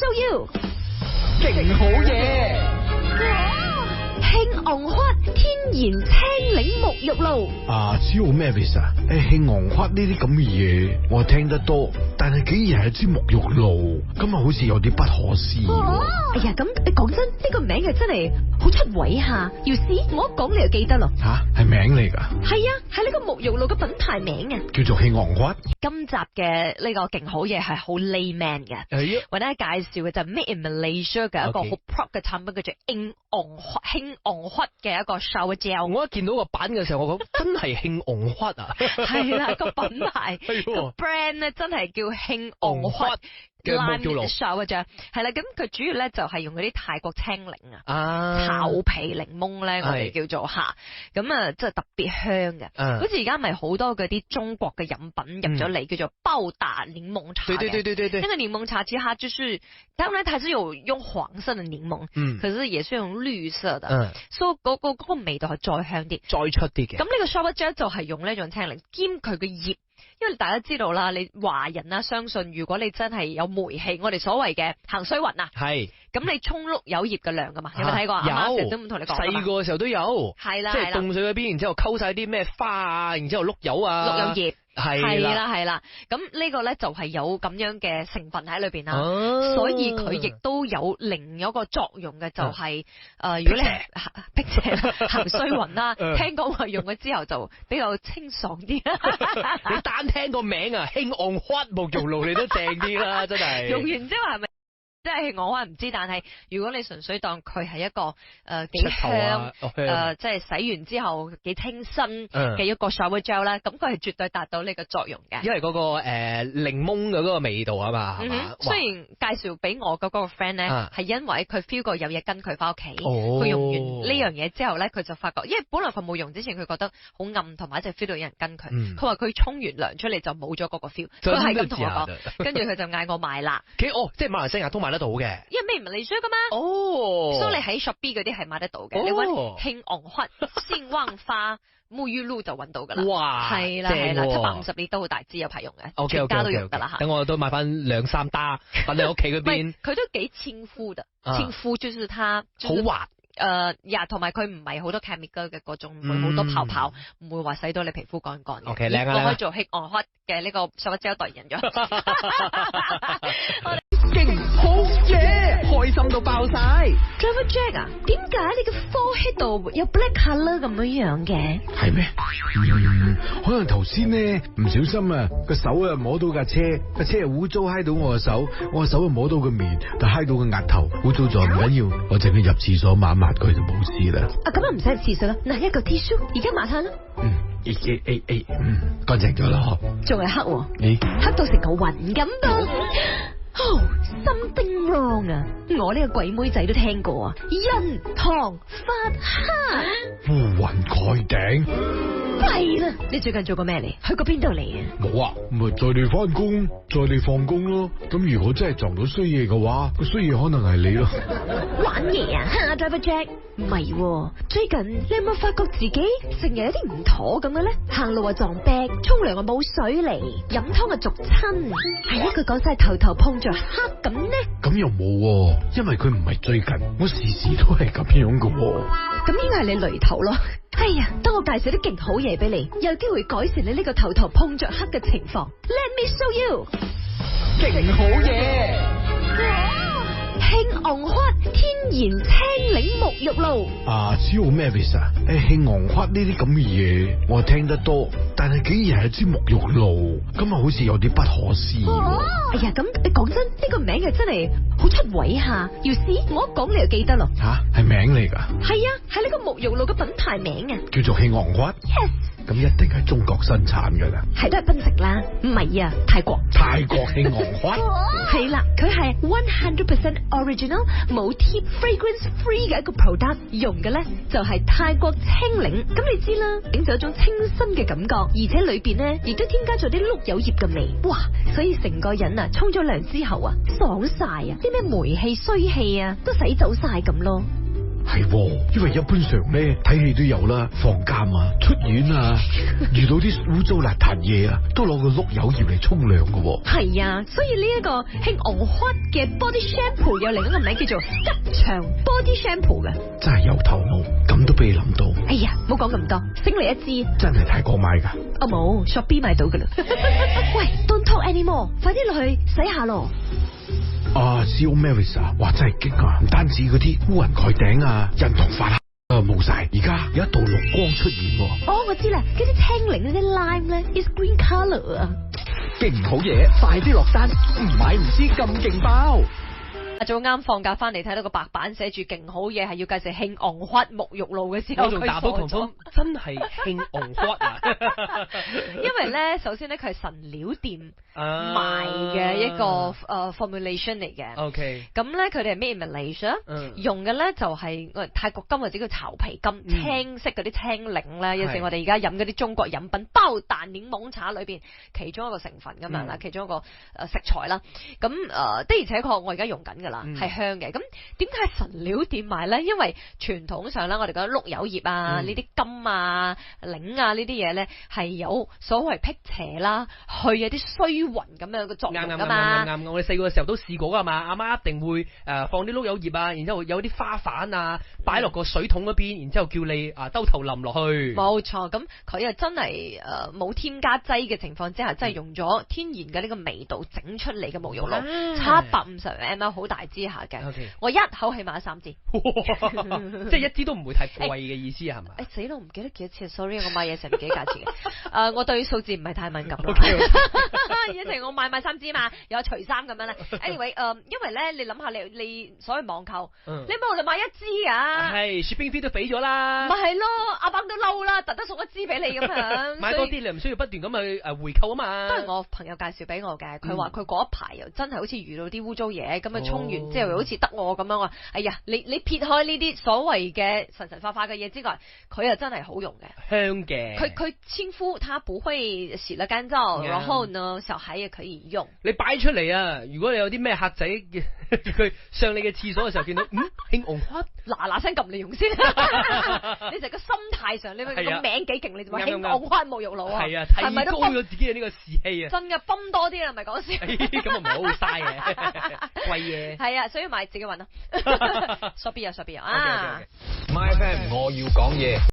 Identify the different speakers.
Speaker 1: show you，
Speaker 2: 勁好嘢！
Speaker 1: 興昂花天然青檸沐浴露。
Speaker 3: 知道咩 Vis 啊？興昂花呢啲咁嘅嘢，我聽得多，但係竟然係支沐浴露，咁啊好似有啲不可思議喎。
Speaker 1: 哎呀，咁你講真，呢個名係真係好出位下，要試我一講你就記得咯。
Speaker 3: 係名嚟㗎？
Speaker 1: 係啊，係呢個沐浴露嘅品牌名啊。
Speaker 3: 叫做興昂花。
Speaker 1: 今集嘅呢個勁好嘢係好 layman 嘅，為大家介紹嘅就係 Made in Malaysia 嘅一個好 prop 嘅產品，叫做興昂花嘅一個 shower gel。
Speaker 2: 我一見到個版嘅時候，我覺得真係興昂花啊！
Speaker 1: 係啦，個品牌個 brand 咧真係叫興昂花嘅沐浴露 shower gel。係啦，咁佢主要咧就係用嗰啲泰國青檸泡皮檸檬咧，我哋叫做吓，咁啊真係特別香嘅。好似而家咪好多嗰啲中國嘅飲品入咗嚟，叫做包打檸檬茶。
Speaker 2: 對。
Speaker 1: 那個檸檬茶其實它就是，當然它是有用黃色的檸檬，可是也是用綠色的，所以嗰個味道係再香啲、
Speaker 2: 再出啲嘅。
Speaker 1: 咁呢個 shower gel 就係用呢種青檸兼佢嘅葉。因為大家知道啦，你華人啦，相信如果你真係有霉氣，我哋所謂嘅行衰運啊，係咁你沖碌有葉嘅涼噶嘛？有冇睇過？有，都唔同你講。
Speaker 2: 細個嘅時候都有，係啦，即係凍水嗰邊，然之後溝晒啲咩花啊，然之後碌柚啊，碌柚葉。係啦，咁呢個咧就係有咁樣嘅成分喺裏邊啦，所以佢亦都有另一個作用嘅，就係如果你辟邪行衰運啦，聽講話用咗之後就比較清爽啲。你單聽個名啊，興昂花沐浴露你都正啲啦，真係。用
Speaker 1: 完之後係咪？即係我話唔知，但係如果你純粹當佢係一個幾香即係洗完之後幾清新嘅一個 shower gel 啦，咁佢係絕對達到呢個作用嘅。
Speaker 2: 因為嗰個檸檬嘅嗰個味道啊嘛，係嘛？
Speaker 1: 雖然介紹俾我嗰個 friend 咧，係因為佢 feel 過有嘢跟佢翻屋企，佢用完呢樣嘢之後咧，佢就發覺，因為本來佢冇用之前佢覺得好暗，同埋一直 feel 到有人跟佢。佢話佢沖完涼出嚟就冇咗嗰個 feel，佢係咁同我講，跟住佢就嗌我買啦。
Speaker 2: 即係馬來西亞都買得到嘅，
Speaker 1: 因為咩唔嚟水噶嘛，所以你喺 Shopee 嗰啲係買得到嘅，你揾興昂花鮮灣花沐浴露就揾到噶啦。哇，係啦，750列都好大支，有排用嘅，全家都用噶啦吓。
Speaker 2: 等我都買翻2、3打，等你屋企嗰邊。
Speaker 1: 佢都幾親膚的，親膚就是它
Speaker 2: 好滑。
Speaker 1: 同埋佢唔係好多 chemical 嘅嗰種，唔會好多泡泡，唔會話使到你皮膚乾嘅。
Speaker 2: OK，靚啊！
Speaker 1: 我可以做興昂花嘅呢個 shower gel 代言人咗。
Speaker 2: 勁好嘢，開心到爆晒。
Speaker 1: Driver Jack 啊，點解你嘅 forehead 度有 black color 咁樣嘅？
Speaker 3: 係咩？可能頭先呢唔小心啊，個手啊摸到架車，架車又污糟揩到我個手，我個手又摸到個面，就揩到個額頭，污糟咗唔緊要，我淨係入廁所抹抹佢就冇事啦。
Speaker 1: 咁啊唔使入廁所啦，嗱一個 tissue，而家抹下啦。
Speaker 3: 乾淨咗啦，
Speaker 1: 仲係黑，黑到成個雲咁噃。something wrong 啊！我呢個鬼妹仔都聽過啊，印堂發黑，
Speaker 3: 烏雲蓋頂。
Speaker 1: 弊啦！你最近做過咩嚟？去過邊度嚟啊？
Speaker 3: 冇啊，咪載你翻工，載你放工咯。咁如果真係撞到衰嘢嘅話，個衰嘢可能係你咯。
Speaker 1: 玩嘢啊，Driver Jack！唔係，最近你有冇發覺自己成日有啲唔妥咁嘅咧？行路啊撞壁，沖涼啊冇水嚟，飲湯啊逐親，係一句講晒頭頭碰着黑咁呢？
Speaker 3: 咁又冇，因為佢唔係最近，我時時都係咁樣嘅。
Speaker 1: 咁應該係你雷頭咯。哎呀，當我介紹啲勁好嘢俾你，有機會改善你呢個頭頭碰着黑嘅情況。Let me show you，
Speaker 2: 勁好嘢。
Speaker 1: 興昂花天然青檸沐浴露。
Speaker 3: 知道咩 Vis 啊？興昂花呢啲咁嘅嘢，我聽得多，但係竟然係支沐浴露，咁啊好似有啲不可思議喎。
Speaker 1: 哎呀，咁你講真，呢個名係真係好出位下，要試我一講你就記得咯。
Speaker 3: 係名嚟噶？係
Speaker 1: 啊，係呢個沐浴露嘅品牌名啊，
Speaker 3: 叫做興昂花。Yes。咁一定係中國生產噶啦，
Speaker 1: 係都係檳城啦，唔係啊，泰國
Speaker 3: 興昂花
Speaker 1: 係啦，佢係 100% original 冇貼 fragrance free 嘅一個 product， 用嘅咧就係泰國青檸，咁你知啦，整咗一種清新嘅感覺，而且裏邊咧亦都添加咗啲碌柚葉嘅味，哇！所以成個人啊，沖咗涼之後啊，爽晒啊，啲咩霉氣衰氣啊都洗走晒咁咯。
Speaker 3: 係，因為一般上咧睇戲都有啦，放監啊、出院啊，遇到啲污糟邋遢嘢啊，都攞個碌柚葉嚟沖涼噶。
Speaker 1: 係啊，所以呢一個興 on hot 嘅 body shampoo 有另一個名叫做吉祥 body shampoo 嘅，
Speaker 3: 真係有頭腦，咁都俾你諗到。
Speaker 1: 哎呀，唔好講咁多，醒嚟一支，
Speaker 3: 真係泰國買噶？
Speaker 1: 冇 Shopee 買到噶啦。喂 ，Don't talk anymore，快啲落去洗下咯。
Speaker 3: Zero Melissa， 哇真係激啊！唔單止嗰啲烏雲蓋頂啊、印堂發黑冇晒，而家有一道綠光出現。
Speaker 1: 我知啦，嗰啲青檸嗰啲 lime 咧 is green color 啊。
Speaker 4: 勁好嘢，快啲落單，唔買唔知咁勁爆。
Speaker 1: 早啱放假翻嚟睇到個白板寫住勁好嘢，係要介紹興 on hot 沐浴露嘅時候，
Speaker 2: 我仲打寶同風真係興 on hot 啊！
Speaker 1: 因為咧，首先咧佢係神料店賣嘅一個formulation 嚟嘅。
Speaker 2: OK，
Speaker 1: 咁咧佢哋係 made in Malaysia，用嘅咧就係泰國金或者叫巢皮金，青色嗰啲青檸咧，有時我哋而家飲嗰啲中國飲品包蛋檸檬茶裏邊其中一個成分咁樣啦，其中一個食材啦。咁的而且確我而家用緊㗎。係香嘅，咁點解神料店賣咧？因為傳統上咧，我哋覺得碌柚葉啊、呢啲金啊、檸啊呢啲嘢咧，係有所謂辟邪啦，去一啲衰魂咁樣嘅作用噶嘛。
Speaker 2: 啱，我哋細個嘅時候都試過噶嘛，阿媽一定會放啲碌柚葉啊，然之後有啲花瓣啊，擺落個水桶嗰邊，然之後叫你兜頭淋落去。
Speaker 1: 冇錯，咁佢又真係冇添加劑嘅情況之下，真係用咗天然嘅呢個味道整出嚟嘅沐浴露，750 ml 好大支下嘅，我一口氣買咗3支，
Speaker 2: 即係一支都唔會太貴嘅意思係咪？
Speaker 1: 死咯，唔記得幾多錢 ，sorry， 我買嘢成唔記得價錢嘅。我對數字唔係太敏感啦。一定我買3支嘛，有除衫咁樣咧。Anyway， 因為咧你諗下你所謂網購，你冇嚟買一支啊？係
Speaker 2: 雪冰飛都俾咗啦。
Speaker 1: 咪係咯，阿伯都嬲啦，特登送一支俾你咁樣。
Speaker 2: 買多啲你唔需要不斷咁去回購啊嘛。
Speaker 1: 都係我朋友介紹俾我嘅，佢話佢嗰一排又真係好似遇到啲污糟嘢咁啊，沖完之後好似得我咁樣話，哎呀，你撇開呢啲所謂嘅神化嘅嘢之外，佢又真係好用嘅，
Speaker 2: 香嘅。
Speaker 1: 佢稱呼它不會洗得乾燥，然後呢小孩也可以用。
Speaker 2: 你擺出嚟啊！如果你有啲咩客仔佢上你嘅廁所嘅時候見到興 on hot，
Speaker 1: 嗱聲撳嚟用先。你就個心態上，你個名幾勁，你就話興 on hot沐浴露啊？
Speaker 2: 係啊，提高咗自己嘅呢個士氣啊！
Speaker 1: 真嘅，泵多啲啦，唔係講笑。
Speaker 2: 咁啊唔係好嘥嘅，貴嘢。
Speaker 1: 係啊，所以買自己搵啦。Shopee 啊 ，Shopee 啊。
Speaker 4: My FM，我要講嘢。